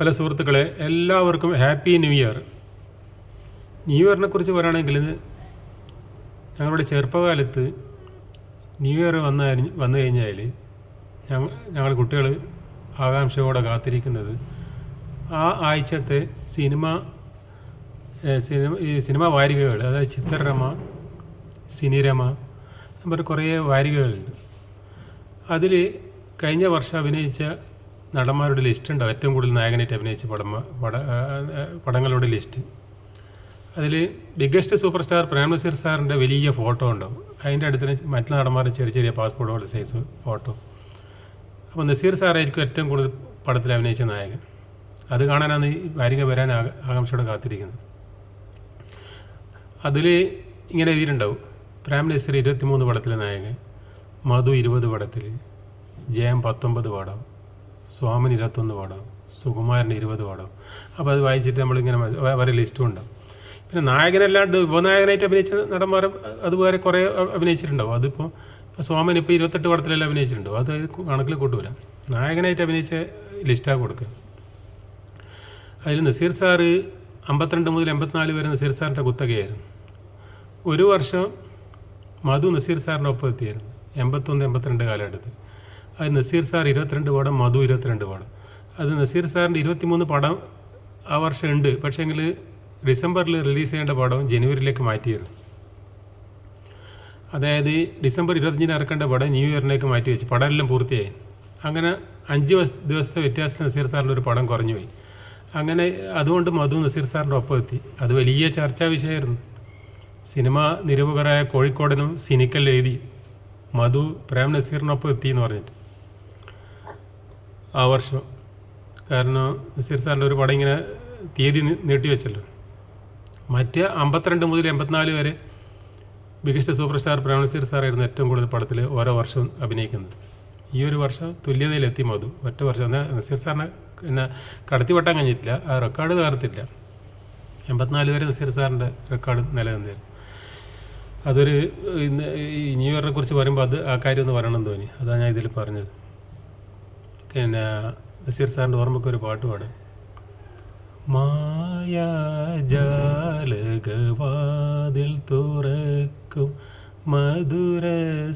Hello സുഹൃത്തുക്കളെ, എല്ലാവർക്കും happy new year. New ഇയറിനെ കുറിച്ച് പറയുകയാണെങ്കിൽ ഞങ്ങളുടെ ചെറുപ്പകാലത്ത് ന്യൂ ഇയർ വന്നു കഴിഞ്ഞാൽ ഞങ്ങൾ കുട്ടികൾ ആകാംക്ഷയോടെ കാത്തിരിക്കുന്നത് ആ ആഴ്ചത്തെ സിനിമ വാരികകൾ, അതായത് ചിത്രരമ, സിനിരമ നമ്പർ കുറേ വാരികകളുണ്ട്. അതിൽ കഴിഞ്ഞ വർഷം അഭിനയിച്ച നടന്മാരുടെ ലിസ്റ്റ് ഉണ്ടാവും, ഏറ്റവും കൂടുതൽ നായകനായിട്ട് അഭിനയിച്ച പടങ്ങളുടെ ലിസ്റ്റ്. അതിൽ biggest super star Prem Nazir സാറിൻ്റെ വലിയ ഫോട്ടോ ഉണ്ടാവും. അതിൻ്റെ അടുത്തിന് മറ്റു നടന്മാരുടെ ചെറിയ ചെറിയ പാസ്പോർട്ട് സൈസ് ഫോട്ടോ. അപ്പോൾ നസീർ സാറായിരിക്കും ഏറ്റവും കൂടുതൽ പടത്തിൽ അഭിനയിച്ച നായകൻ. അത് കാണാനാണ് ഈ വാരിക വരാൻ ആകാംക്ഷയോടെ കാത്തിരിക്കുന്നത്. അതിൽ ഇങ്ങനെ എഴുതിയിട്ടുണ്ടാവും: പ്രേം നസീർ 23 പടത്തിലെ നായകൻ, മധു 20 പടത്തിൽ, ജയം 19 പടം, സ്വാമൻ 21 പടം, സുകുമാരൻ 20 പടം. അപ്പോൾ അത് വായിച്ചിട്ട് നമ്മളിങ്ങനെ വേറെ ലിസ്റ്റും ഉണ്ടാവും. പിന്നെ നായകനല്ലാണ്ട് ഉപനായകനായിട്ട് അഭിനയിച്ച നടന്മാർ അതുപോലെ കുറേ അഭിനയിച്ചിട്ടുണ്ടാവും. ഇപ്പോൾ സ്വാമൻ 28 പടത്തിലെല്ലാം അഭിനയിച്ചിട്ടുണ്ടാവും. അത് കണക്കിൽ കൂട്ടൂല. നായകനായിട്ട് അഭിനയിച്ച ലിസ്റ്റാണ് കൊടുക്കുക. അതിൽ നസീർ സാറ് 52 മുതൽ 84 വരെ നസീർ സാറിൻ്റെ കുത്തകയായിരുന്നു. ഒരു വർഷം മധു നസീർ സാറിൻ്റെ ഒപ്പം എത്തിയായിരുന്നു, 81-82 കാലഘട്ടത്തിൽ. അത് നസീർ സാർ 22 പടം, മധു 22 പടം. അത് നസീർ സാറിൻ്റെ 23 പടം ആ വർഷം ഉണ്ട്. പക്ഷേങ്കിൽ ഡിസംബറിൽ റിലീസ് ചെയ്യേണ്ട പടം ജനുവരിയിലേക്ക് മാറ്റിയിരുന്നു. അതായത് ഡിസംബർ 25 ഇറക്കേണ്ട പടം ന്യൂ ഇയറിലേക്ക് മാറ്റി വെച്ച് പടമെല്ലാം പൂർത്തിയായി. അങ്ങനെ 5 ദിവസത്തെ വ്യത്യാസത്തിൽ നസീർ സാറിൻ്റെ ഒരു പടം കുറഞ്ഞു പോയി. അങ്ങനെ അതുകൊണ്ട് മധു നസീർ സാറിൻ്റെ ഒപ്പം എത്തി. അത് വലിയ ചർച്ചാ വിഷയമായിരുന്നു. സിനിമ നിരൂപകരായ കോഴിക്കോടനും സിനിക്കൽ എഴുതി മധു പ്രേം നസീറിനൊപ്പം എത്തി എന്ന് പറഞ്ഞിട്ട് ആ വർഷം. കാരണം നസീർ സാറിൻ്റെ ഒരു പടം ഇങ്ങനെ തീയതി നീട്ടിവെച്ചല്ലോ. മറ്റ് 52 മുതൽ 84 വരെ biggest super star Prem Nazir സാറായിരുന്നു ഏറ്റവും കൂടുതൽ പടത്തിൽ ഓരോ വർഷവും അഭിനയിക്കുന്നത്. ഈ ഒരു വർഷം തുല്യതയിലെത്തി മധു. ഒറ്റ വർഷം എന്നാൽ നസീർ സാറിനെ പിന്നെ കടത്തി വെട്ടാൻ കഴിഞ്ഞിട്ടില്ല, ആ റെക്കോർഡ് തകർത്തില്ല. 84 വരെ നസീർ സാറിൻ്റെ റെക്കോർഡ് നിലനിന്നിരുന്നു. അതൊരു ഈ ന്യൂ ഇയറിനെ കുറിച്ച് പറയുമ്പോൾ ആ കാര്യം ഒന്ന് പറയണമെന്ന് തോന്നി. അതാണ് ഞാൻ ഇതിൽ പറഞ്ഞത്. പിന്നെ നസീർ സാറിൻ്റെ ഓർമ്മയ്ക്കൊരു പാട്ട് പാടാം. മായാജാലകവാതിൽ തുറക്കും മധുര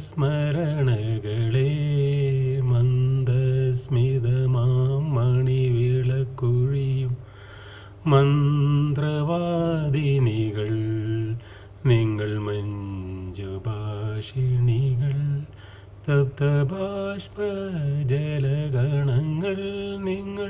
സ്മരണകളെ, മന്ദസ്മിതമാം മണിവിളക്കുഴിയും മന്ത്രവാദിനികൾ, നിങ്ങൾ മഞ്ജുഭാഷിണികൾ, തപ്തബാഷ്പ ജലഗണങ്ങൾ, നിങ്ങൾ